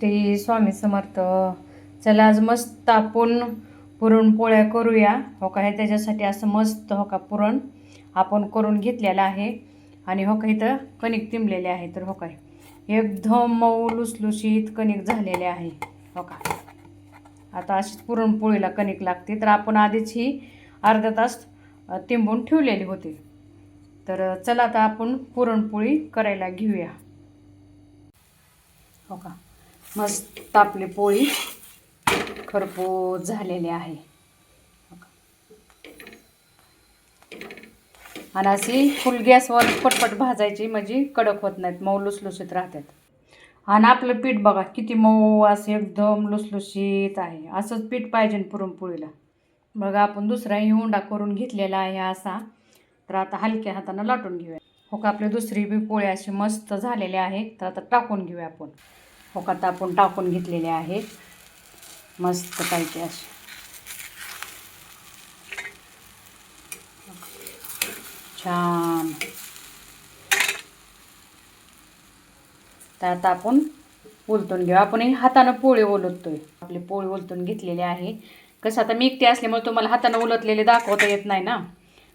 श्री स्वामी समर्थ. चला आज मस्त आपण पुरणपोळ्या करूया. हो का, हे त्याच्यासाठी असं मस्त हो का पुरण आपण करून घेतलेलं आहे. आणि हो का इथं कणिक तिंबलेले आहे. तर हो का एकदम मऊ लुसलुशीत कणिक झालेले आहे. हो का, आता अशीच पुरणपोळीला कणिक लागते. तर आपण आधीच ही अर्धा तास तिंबून ठेवलेली होती. तर चला आता आपण पुरणपोळी करायला घेऊया. हो का, मस्त आपली पोळी खरपूस झालेली आहे. हो का, आणि अशी फुल गॅसवर पटपट भाजायची म्हणजे कडक होत नाहीत, मऊ लुसलुशीत राहतात. आणि आपलं पीठ बघा किती मऊ असं एकदम लुसलुशीत आहे. असंच पीठ पाहिजे पुरणपोळीला. बघा आपण दुसराही उंडा करून घेतलेला आहे असा. तर आता हलक्या हातानं लाटून घेऊया. हो का, आपली दुसरी बी पोळी अशी मस्त झालेली आहे. तर आता टाकून घेऊया आपण. हो का, आता आपण टाकून घेतलेले आहे मस्त पाहिजे अशी. छान. तर आता आपण उलटून घेऊ. आपण हातानं पोळी उलटतोय. आपली पोळी उलटून घेतलेली आहे. कसं आता मी एकटी असल्यामुळे तुम्हाला हातानं उलटलेले दाखवता येत नाही ना,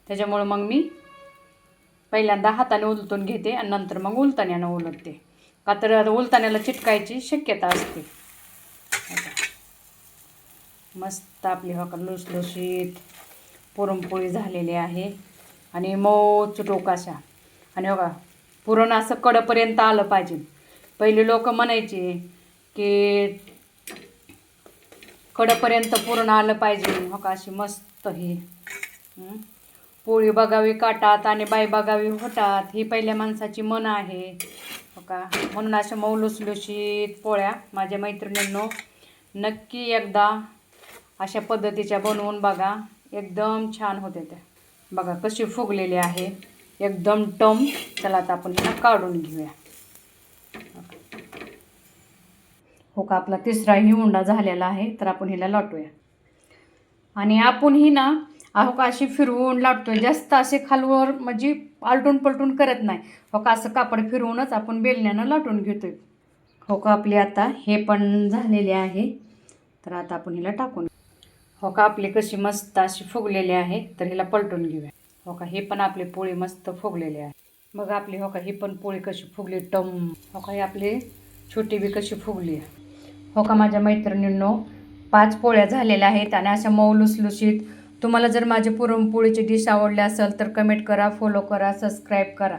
त्याच्यामुळे मग मी पहिल्यांदा हाताने उलटून घेते आणि नंतर मग उलताण्यानं उलटते. का तर उलताण्याला चिटकायची शक्यता असते. मस्त आपली हो का लुसलुशीत पुरणपोळी झालेली आहे आणि मऊ चुटोक अशा. आणि हो का पुरण असं कडपर्यंत आलं पाहिजे. पहिले लोक म्हणायचे की कडपर्यंत पुरण आलं पाहिजे. हो का, अशी मस्त ही पोळी बघावी काटात आणि बाई बघावी होटात, ही पहिल्या माणसाची मन आहे. हो का, म्हणून अशा मऊ लुसलुशीत पोळ्या माझ्या मैत्रिणींनो नक्की एकदा अशा पद्धतीच्या बनवून बघा. एकदम छान होते त्या. बघा कशी फुगलेली आहे एकदम टम. चला आता आपण हिला काढून घेऊया. हो का, आपला तिसराही उंडा झालेला आहे. तर आपण हिला लाटूया. आणि आपण ही ना हो का अशी फिरवून लाटतोय. जास्त असे खालवर म्हणजे आलटून पलटून करत नाही. हो का, असं कापड फिरवूनच आपण बेलण्यानं लाटून घेतोय. हो का, आपली आता हे पण झालेले आहे. तर आता आपण हिला टाकून. हो का, आपली कशी मस्त अशी फुगलेली आहे. तर हिला पलटून घेऊया. हो का, हे पण आपली पोळी मस्त फुगलेली आहे. मग आपली हो का ही पण पोळी कशी फुगली टम. हो का, ही आपली छोटी बी कशी फुगली. हो का, माझ्या मैत्रिणींनो 5 पोळ्या झालेल्या आहेत आणि अशा मऊ लुसलुशीत. तुम्हाला जर माझे पुरणपोळीची डिश आवडली असेल तर कमेंट करा, फॉलो करा, सबस्क्राईब करा.